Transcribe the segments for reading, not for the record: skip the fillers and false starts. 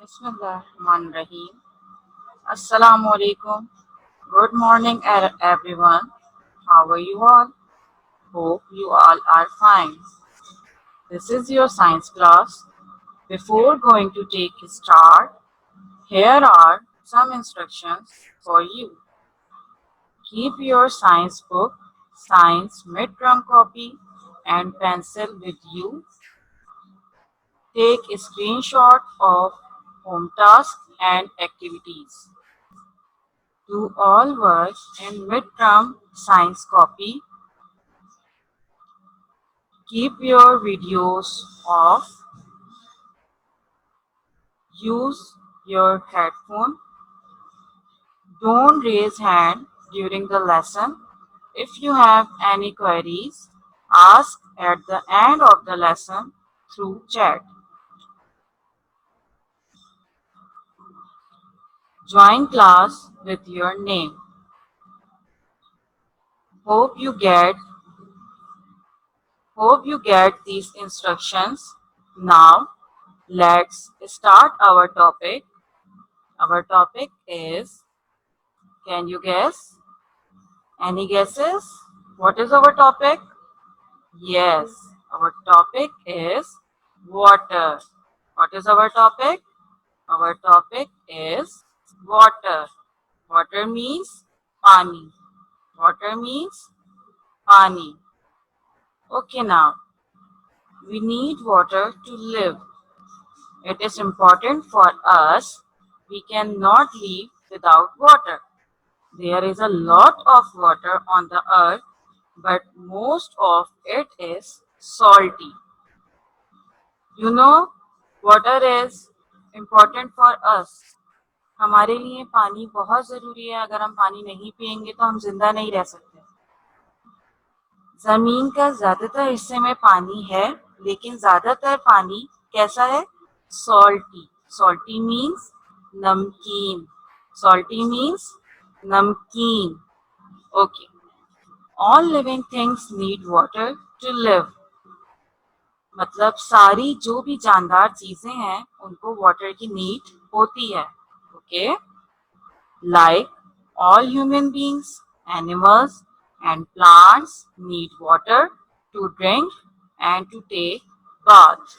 Bismillahirrahmanirrahim. Assalamu alaikum. Good morning, everyone. How are you all? Hope you all are fine. This is your science class. Before going to take a start, here are some instructions for you. Keep your science book, science midterm copy, and pencil with you. Take a screenshot of home tasks and activities. Do all work in midterm science copy. Keep your videos off. Use your headphone. Don't raise hand during the lesson. If you have any queries, ask at the end of the lesson through chat. Join class with your name. Hope you get Hope you get these instructions. Now, let's start our topic. Our topic is, can you guess? Any guesses? What is our topic? Yes, our topic is water. What is our topic? Our topic is water. Water means pani. Water means pani. Okay, now we need water to live. It is important for us. We cannot live without water. There is a lot of water on the earth, but most of it is salty. You know, water is important for us. हमारे लिए पानी बहुत ज़रूरी है. अगर हम पानी नहीं पिएंगे तो हम जिंदा नहीं रह सकते. जमीन का ज़्यादातर हिस्से में पानी है, लेकिन ज़्यादातर पानी कैसा है? सॉल्टी. सॉल्टी मीन्स नमकीन. सॉल्टी मीन्स नमकीन. Okay. All living things need water to live. मतलब सारी जो भी जानदार चीजें हैं उनको वाटर की नीड होती है. Okay. Like all human beings, animals and plants need water to drink and to take bath.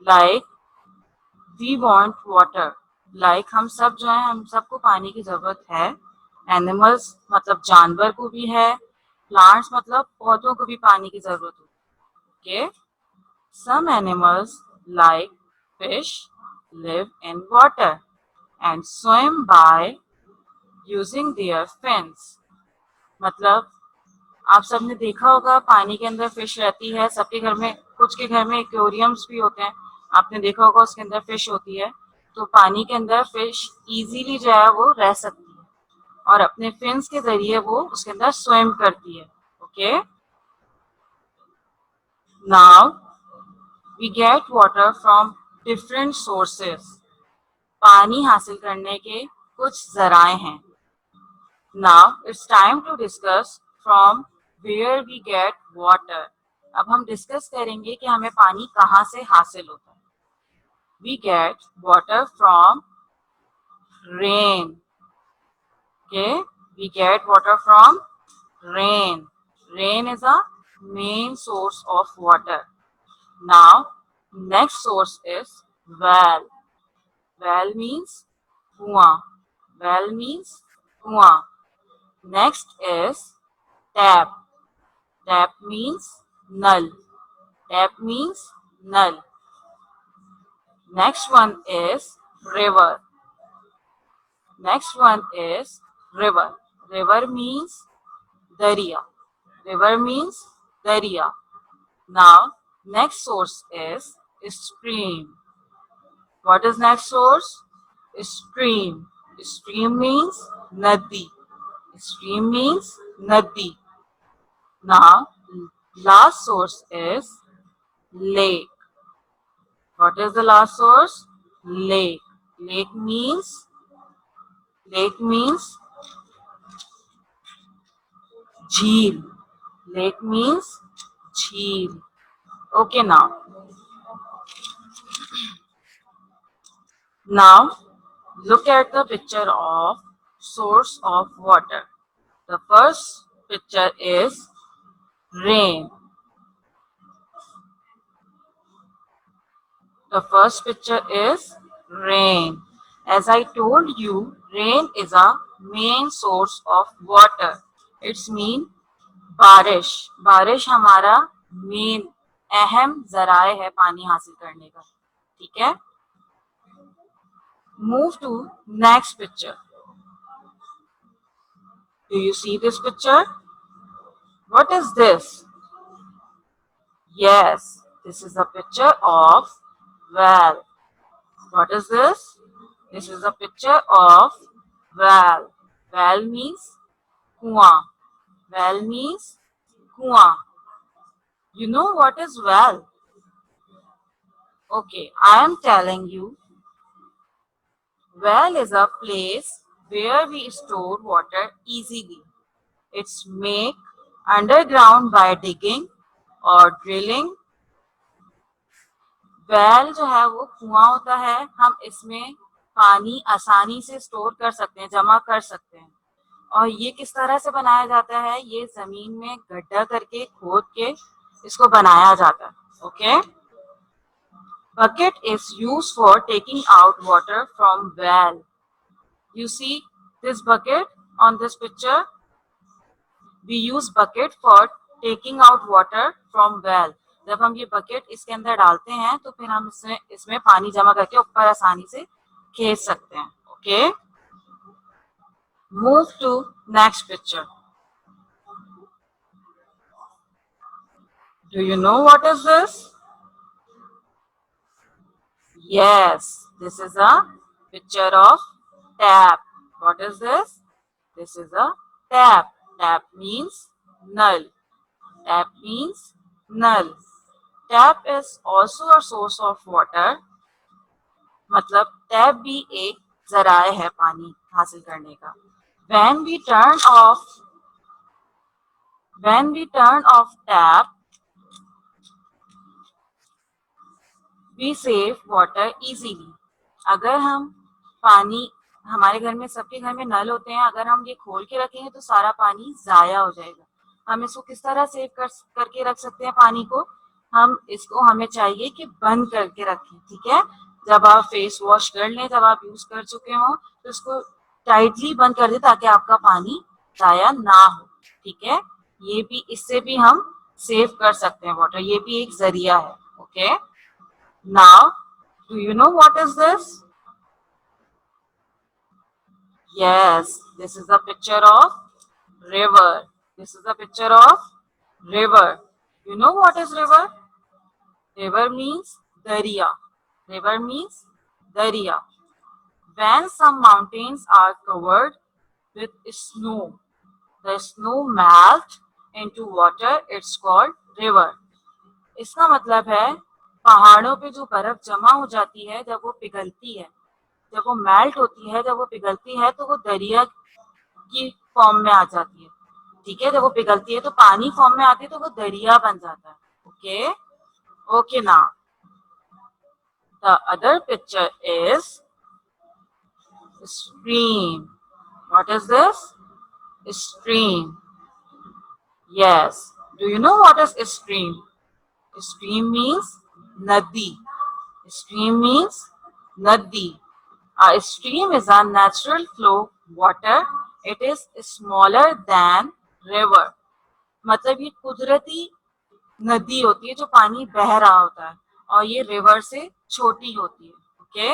Like we want water. Like हम सब जो है, हम सबको पानी की जरूरत है. Animals मतलब जानवर को भी है. Plants मतलब पौधों को भी पानी की जरूरत होती है. Okay? Some animals like fish live in water and swim by using their fins. मतलब आप सबने देखा होगा पानी के अंदर फिश रहती है. सबके घर में, कुछ के घर में एक्वेरियम्स भी होते हैं. आपने देखा होगा उसके अंदर फिश होती है. तो पानी के अंदर फिश इजीली जो है वो रह सकती है और अपने फिन्स के जरिए वो उसके अंदर स्विम करती है. Okay. Now we get water from different sources. पानी हासिल करने के कुछ जराए हैं. Now it's time to discuss from where we get water. अब हम डिस्कस करेंगे कि हमें पानी कहाँ से हासिल होता है. We get water from rain. Okay, we get water from rain. Rain is a main source of water. Now, next source is well. Well means kuan. Well means kuan. Next is tap. Tap means null. Tap means null. Next one is river. Next one is river. River means dariya. River means dariya. Now, next source is stream. What is next source? Stream. Stream means nadi. Stream means nadi. Now, last source is lake. What is the last source? Lake. Lake means झील. Lake means झील. Okay, now Now look at the picture of source of water. The first picture is rain. The first picture is rain. As I told you, rain is a main source of water. It's mean बारिश. बारिश हमारा main अहम जराए है पानी हासिल करने का. ठीक है. Move to next picture. Do you see this picture? What is this? Yes, this is a picture of well. What is this? This is a picture of well. Well means kuan. Well means kuan. You know what is well? Okay, I am telling you. Well is a place where we store water easily. It's made underground by digging or drilling. Well जो है वो कुआं होता है. हम इसमें पानी आसानी से स्टोर कर सकते हैं, जमा कर सकते हैं. और ये किस तरह से बनाया जाता है? ये जमीन में गड्ढा करके खोद के इसको बनाया जाता है. Okay. Bucket is use for taking out water from well. You see this bucket on this picture? We use bucket for taking out water from well. जब हम ये बकेट इसके अंदर डालते हैं तो फिर हम इसमें पानी जमा करके ऊपर आसानी से खींच सकते हैं. Okay. Move to next picture. Do you know what is this? Yes, this is a picture of tap. What is this? This is a tap. Tap means null. Tap means null. Tap is also a source of water. मतलब tap भी एक जराए है पानी हासिल करने का. When we turn off tap, we save water easily. अगर हम पानी, हमारे घर में, सबके घर में नल होते हैं, अगर हम ये खोल के रखेंगे तो सारा पानी जाया हो जाएगा. हम इसको किस तरह सेव करके रख सकते हैं पानी को? हमें चाहिए कि बंद करके रखें. ठीक है. जब आप फेस वॉश कर लें, जब आप यूज कर चुके हो, तो इसको टाइटली बंद कर दें ताकि आपका पानी जाया ना हो. ठीक है. ये भी, इससे भी हम सेव कर सकते हैं वाटर. ये भी एक जरिया है. Okay. Now do you know what is this? Yes, this is a picture of river. This is a picture of river. You know what is river? River means dariya. River means dariya. When some mountains are covered with snow, the snow melts into water. It's called river. इसका मतलब है पहाड़ों पे जो बर्फ जमा हो जाती है, जब वो पिघलती है, जब वो मेल्ट होती है, जब वो पिघलती है, तो वो दरिया की फॉर्म में आ जाती है. ठीक है. जब वो पिघलती है तो पानी फॉर्म में आती है, तो वो दरिया बन जाता है. Okay. Okay. Now the other picture is stream. What is this? Stream. Yes. Do you know what is stream? Stream means nadi. Stream means nadi. A stream is a natural flow water. It is smaller than river. मतलब ये कुदरती नदी होती है जो पानी बह रहा होता है, और ये रिवर से छोटी होती है. Okay.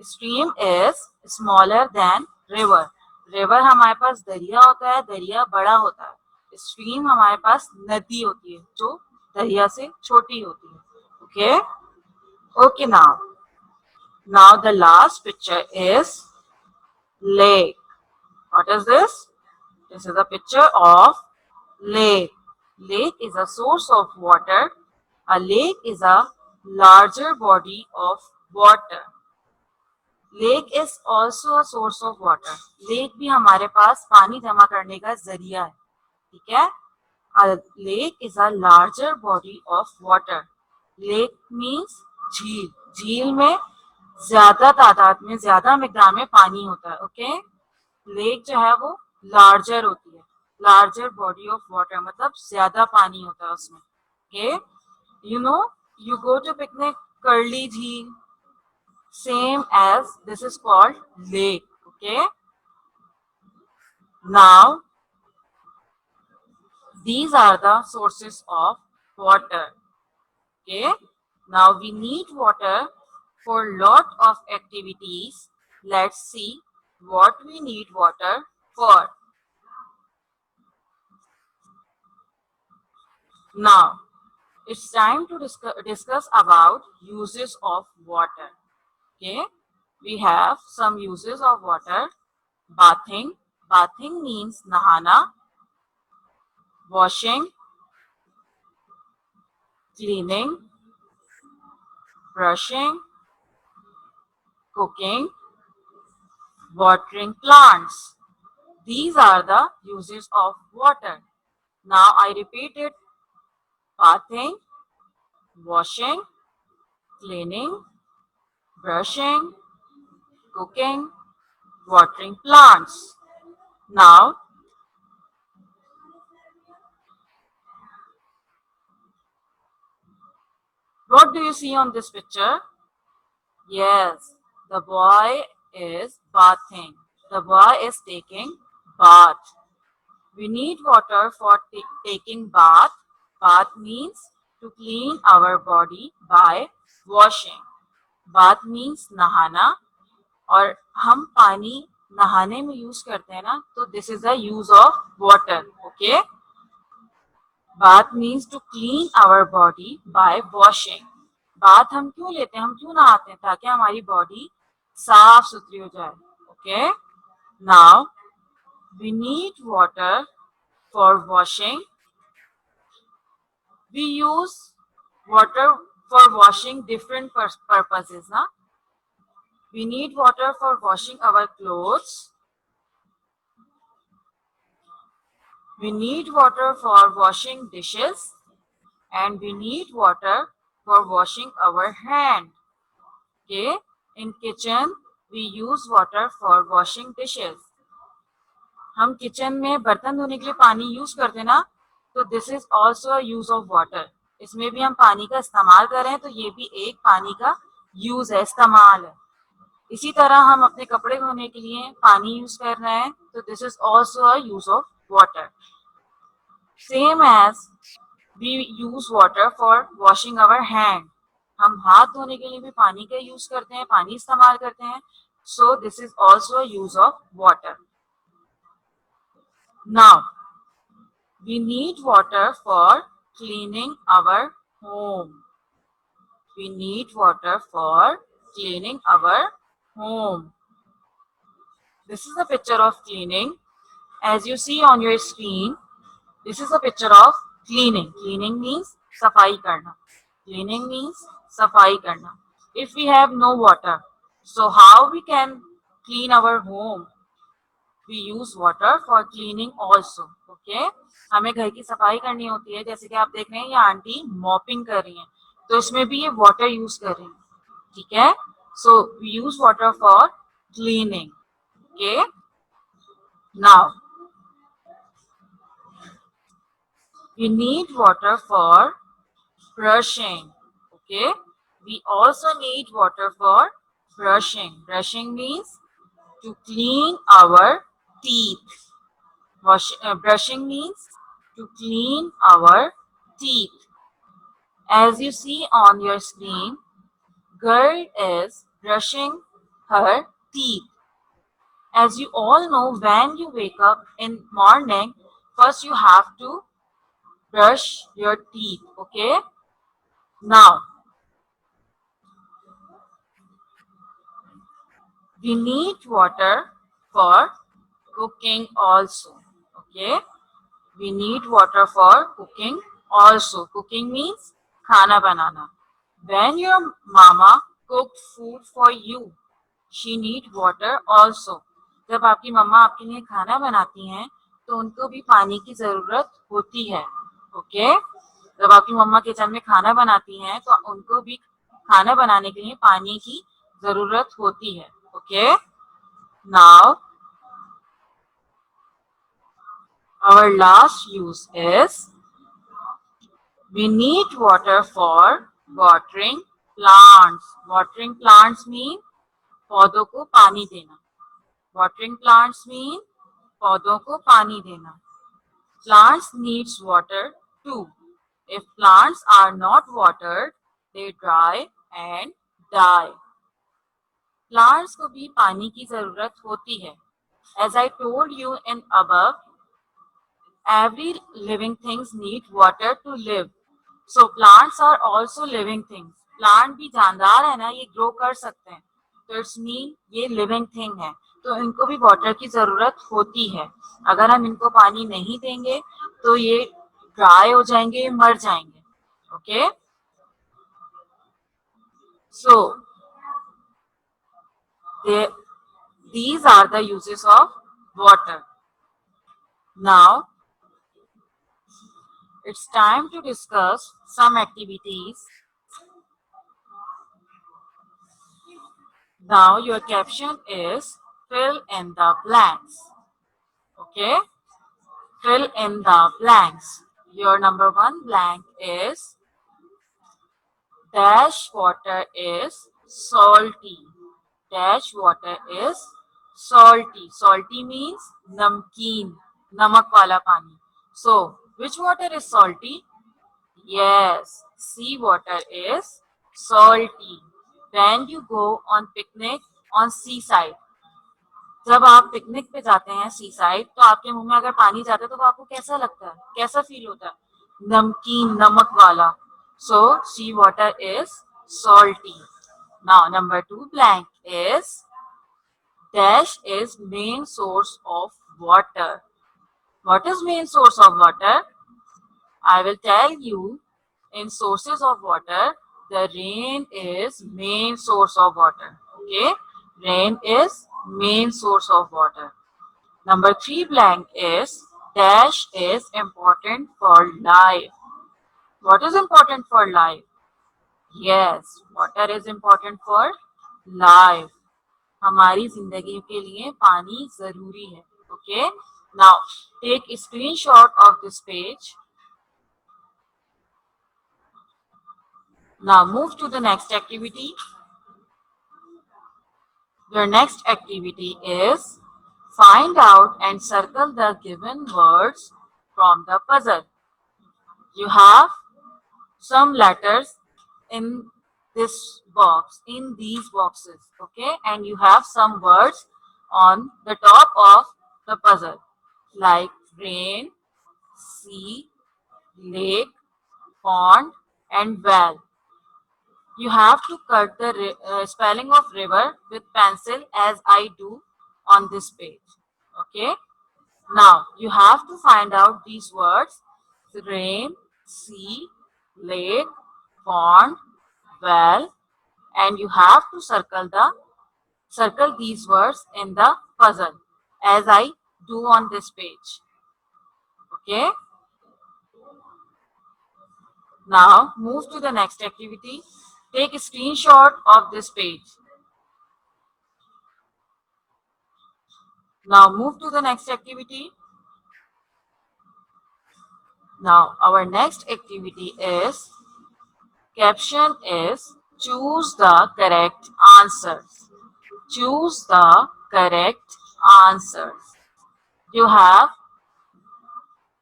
Stream is smaller than river. River हमारे पास दरिया होता है, दरिया बड़ा होता है. स्ट्रीम हमारे पास नदी होती है जो दरिया से छोटी होती है. Okay. Okay. Now the last picture is lake. What is this? This is a picture of lake. Lake is a source of water. A lake is a larger body of water. Lake is also a source of water. Lake भी हमारे पास पानी जमा करने का जरिया है. ठीक है. A lake is a larger body of water. Lake means झील. झील में ज्यादा तादाद में, ज्यादा मिकदार में पानी होता है। ओके, लेक जो है वो लार्जर होती है, लार्जर बॉडी ऑफ वाटर, मतलब ज्यादा पानी होता है उसमें। Okay, you know, you go to picnic, Karli झील, same as this is called lake. Okay, now these are the sources of water. Okay, now we need water for lot of activities. Let's see what we need water for. Now it's time to discuss about uses of water. Okay, we have some uses of water. Bathing, bathing means nahana. Washing, cleaning, brushing, cooking, watering plants. These are the uses of water. Now I repeat it: bathing, washing, cleaning, brushing, cooking, watering plants. Now, what do you see on this picture? Yes, the boy is bathing. The boy is taking bath. We need water for taking bath. Bath means to clean our body by washing. Bath means नहाना, और हम पानी नहाने में use करते हैं ना, तो this is the use of water. Okay, bath means to clean our body by washing. Bath हम क्यों लेते हैं, हम क्यों नहाते हैं? ताकि हमारी बॉडी साफ सुथरी हो जाए. Okay, now we need water for washing. We use water for washing different purposes. Na? We need water for washing our clothes. We need water for washing dishes. And we need water for washing our hand. Okay? In kitchen, we use water for washing dishes. हम kitchen में बर्तन धोने के लिए पानी use करते हैं ना, तो this is also use of water. इसमें भी हम पानी का इस्तेमाल कर रहे हैं, तो ये भी एक पानी का यूज है, इस्तेमाल है. इसी तरह हम अपने कपड़े धोने के लिए पानी यूज कर रहे हैं, तो this is also a use of water. Same as we use water for washing our hand. हम हाथ धोने के लिए भी पानी का यूज करते हैं, पानी इस्तेमाल करते हैं. So this is also a use of water. Now, we need water for cleaning our home. We need water for cleaning our home. This is a picture of cleaning. As you see on your screen, this is a picture of cleaning. Cleaning means safai karna. Cleaning means safai karna. If we have no water, so how we can clean our home? We use water for cleaning also. Okay? हमें घर की सफाई करनी होती है, जैसे कि आप देख रहे हैं ये आंटी मॉपिंग कर रही हैं, तो इसमें भी ये वाटर यूज कर रही हैं. ठीक है, so we use water for cleaning. Okay, now we need water for brushing. Okay, we also need water for brushing. Brushing means to clean our teeth. Brushing means to clean our teeth. As you see on your screen, girl is brushing her teeth. As you all know, when you wake up in morning, first you have to brush your teeth. Okay, now we need water for cooking also. Okay, we need water for cooking also. Cooking means खाना बनाना. When your mama cooked food for you, she need water also. जब आपकी मम्मा आपके लिए खाना बनाती हैं, तो उनको भी पानी की जरूरत होती है. ओके, जब आपकी मम्मा किचन में खाना बनाती हैं, तो उनको भी खाना बनाने के लिए पानी की जरूरत होती है. Okay, now our last use is we need water for watering plants. Watering plants mean पौधों को पानी देना. Watering plants mean पौधों को पानी देना. Plants needs water too. If plants are not watered, they dry and die. Plants को भी पानी की जरूरत होती है. As I told you in above, every living things need water to live. So plants are also living things. Plant भी जानदार है ना, ये ग्रो कर सकते हैं, तो इट्स मीन ये लिविंग थिंग है, तो इनको भी वाटर की जरूरत होती है. अगर हम इनको पानी नहीं देंगे तो ये ड्राई हो जाएंगे, मर जाएंगे. Okay, so these are the uses of water. Now it's time to discuss some activities. Now your caption is fill in the blanks. Okay, fill in the blanks. Your number one blank is dash water is salty. Dash water is salty. Salty means namkeen, namak wala pani. So which water is salty? Yes, sea water is salty. When you go on picnic on seaside, जब आप picnic पे जाते हैं सी side, तो आपके मुंह में अगर पानी जाता है तो आपको कैसा लगता है, कैसा फील होता है? नमकीन, नमक वाला. So sea water is salty. Now number two blank is dash is main source of water. What is main source of water? I will tell you. In sources of water, the rain is main source of water. Okay, rain is main source of water. Number three blank is dash is important for life. What is important for life? Yes, water is important for life. हमारी जिंदगी के लिए पानी जरूरी है. Okay, now take a screenshot of this page. Now move to the next activity. Your next activity is find out and circle the given words from the puzzle. You have some letters in this box, in these boxes, okay? And you have some words on the top of the puzzle, like rain, sea, lake, pond, and well. You have to cut the spelling of river with pencil as I do on this page. Okay. Now you have to find out these words: rain, sea, lake, pond, well, and you have to circle these words in the puzzle as I do on this page. Okay. Now move to the next activity. Take a screenshot of this page. Now move to the next activity. Now our next activity is caption is choose the correct answers. Choose the correct answers. You have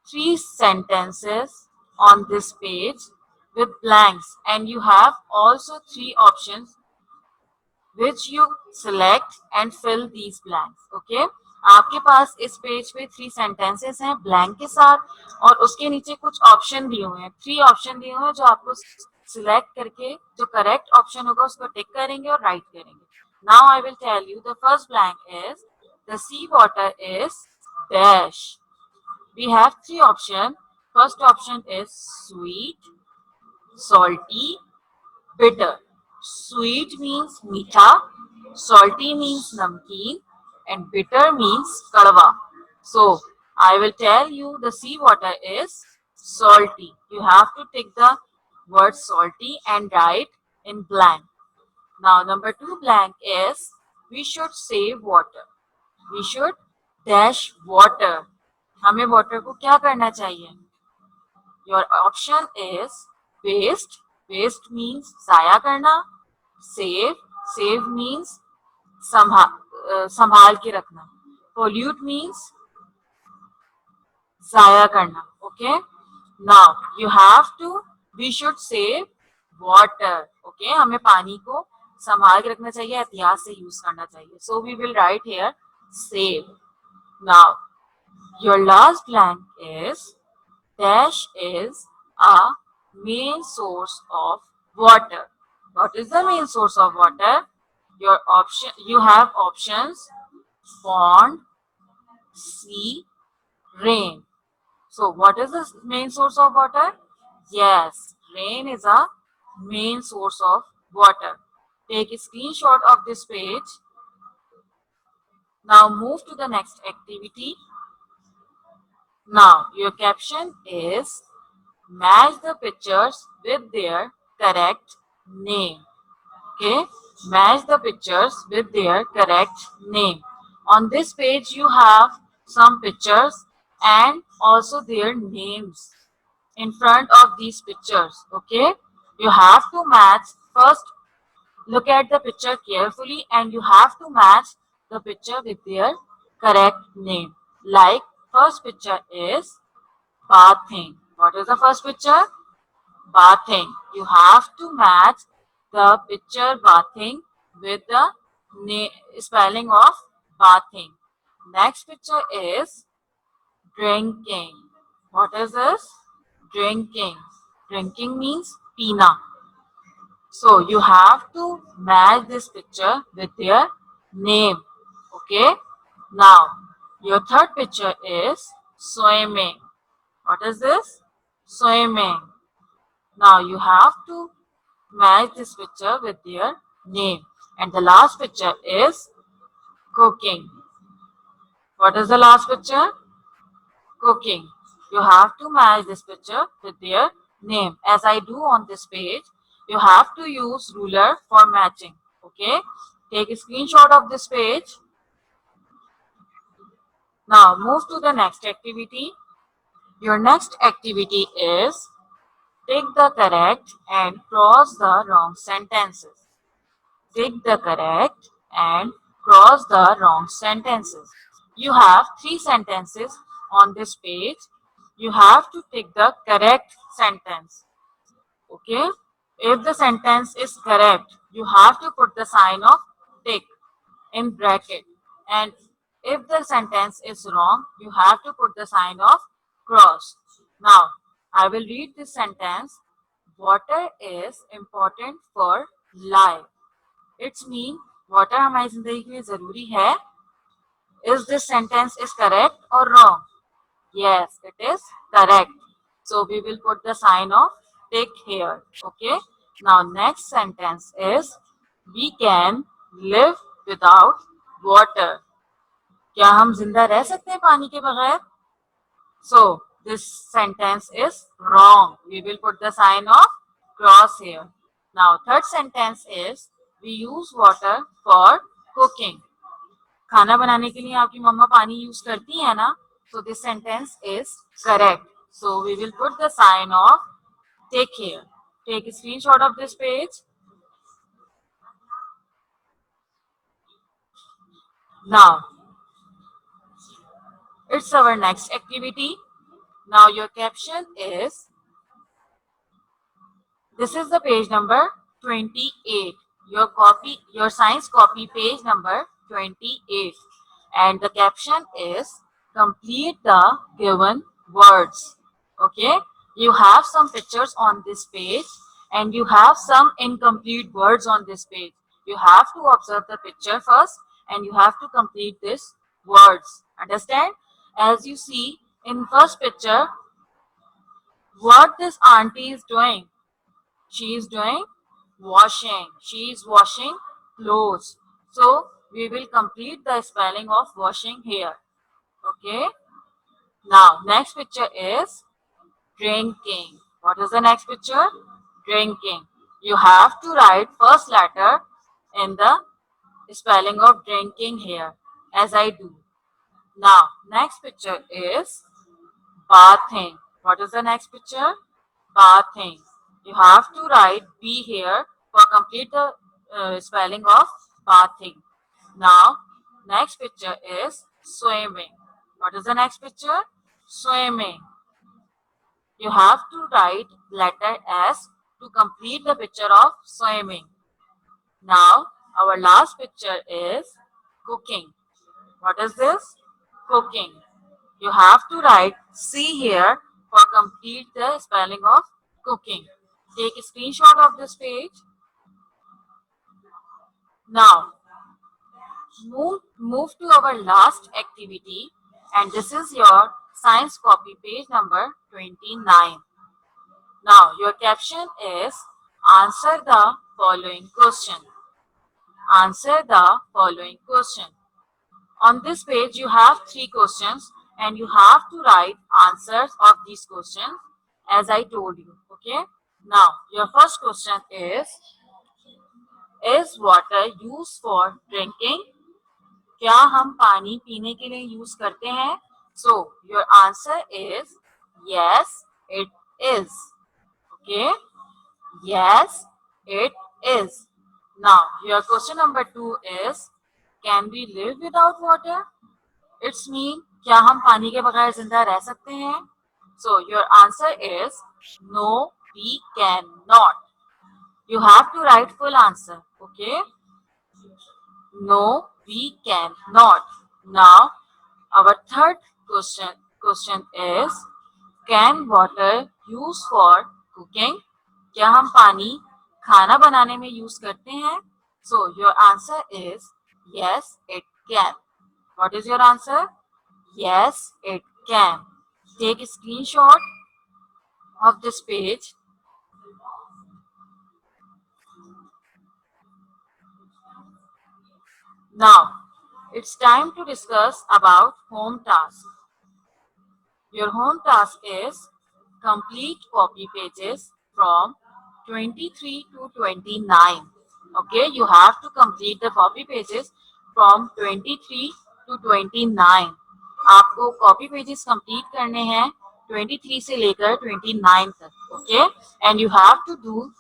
3 sentences on this page with blanks, and you have also 3 options which you select and fill these blanks. Okay, आपके पास इस page पे 3 sentences हैं blank के साथ, और उसके नीचे कुछ ऑप्शन दिए हुए हैं, 3 ऑप्शन दिए हुए हैं जो आपको सिलेक्ट करके जो करेक्ट ऑप्शन होगा उसको टिक करेंगे और राइट करेंगे. Now I will tell you the first blank is the sea water is dash. We have 3 options. First option is sweet, salty, bitter. Sweet means meetha, salty means namkeen, and bitter means kadwa. So I will tell you the sea water is salty. You have to take the word salty and write in blank. Now number 2 blank is we should save water. We should dash water. हमें water को क्या करना चाहिए? Your option is waste. Waste means जाया करना. Save. Save means संभाल के रखना. Pollute means जाया करना. Okay. Now you have to. We should save water. Okay. हमें पानी को संभाल के रखना चाहिए, एहतियात से यूज करना चाहिए. So we will write here save. Now your last blank is dash is a main source of water. What is the main source of water? You have options: pond, sea, rain. So what is the main source of water? Yes, rain is a main source of water. Take a screenshot of this page. Now move to the next activity. Now your caption is match the pictures with their correct name. Okay, match the pictures with their correct name. On this page you have some pictures and also their names in front of these pictures. Okay, you have to match. First look at the picture carefully and you have to match the picture with their correct name. Like first picture is bathing. What is the first picture? Bathing. You have to match the picture bathing with the spelling of bathing. Next picture is drinking. What is this? Drinking. Drinking means pina. So you have to match this picture with their name. Okay. Now your third picture is swimming. What is this? Swimming. Now you have to match this picture with their name. And the last picture is cooking. What is the last picture? Cooking. You have to match this picture with their name. As I do on this page, you have to use ruler for matching. Okay. Take a screenshot of this page. Now move to the next activity. Your next activity is tick the correct and cross the wrong sentences. Tick the correct and cross the wrong sentences. You have 3 sentences on this page. You have to tick the correct sentence. Okay? If the sentence is correct, you have to put the sign of tick in bracket. And if the sentence is wrong, you have to put the sign of cross. Now, I will read this sentence. Water is important for life. It's mean water हमारी जिंदगी के लिए जरूरी है. Is this sentence is correct or wrong? Yes, it is correct. So we will put the sign of tick here. Okay. Now next sentence is we can live without water. क्या हम जिंदा रह सकते हैं पानी के बगैर? So this sentence is wrong. We will put the sign of cross here. Now third sentence is we use water for cooking. खाना बनाने के लिए आपकी मम्मा पानी यूज करती है ना? So this sentence is correct. So we will put the sign of tick here. Take a screenshot of this page. Now it's our next activity. Now your caption is, this is the page number 28. Your science copy page number 28. And the caption is complete the given words. Okay. You have some pictures on this page and you have some incomplete words on this page. You have to observe the picture first and you have to complete these words. Understand? As you see in first picture, what this auntie is doing? She is doing washing. She is washing clothes. So we will complete the spelling of washing here. Okay. Now next picture is drinking. What is the next picture? Drinking. You have to write first letter in the spelling of drinking here, as I do. Now, next picture is bathing. What is the next picture? Bathing. You have to write B here for complete the spelling of bathing. Now, next picture is swimming. What is the next picture? Swimming. You have to write letter S to complete the picture of swimming. Now, our last picture is cooking. What is this? Cooking. You have to write C here for complete the spelling of cooking. Take a screenshot of this page. Now, move to our last activity, and this is your science copy page number 29. Now, your caption is answer the following question. Answer the following question. On this page, you have three questions and you have to write answers of these questions as I told you. Okay. Now, your first question is water used for drinking? क्या हम पानी पीने के लिए use करते हैं? So, your answer is yes, it is. Okay. Yes, it is. Now, your question number 2 is, can we live without water? It's mean, क्या हम पानी के बगैर जिंदा रह सकते हैं? So, your answer is, no, we cannot. You have to write full answer, okay? No, we cannot. Now, our third question is, can water use for cooking? क्या हम पानी खाना बनाने में यूज करते हैं? So your answer is yes, it can. What is your answer? Yes, it can. Take a screenshot of this page. Now, it's time to discuss about home task. Your home task is complete copy pages from 23 to 29. Okay, you have to complete the copy pages from 23 to 29. आपको copy pages complete करने हैं 23 से लेकर 29 तक. Okay, and you have to do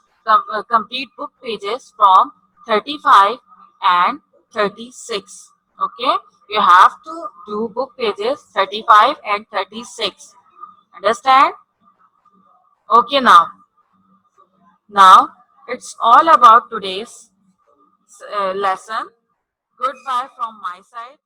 complete book pages from 35 and 36. Okay, you have to do book pages 35 and 36. Understand? Okay, now it's all about today's lesson. Goodbye from my side.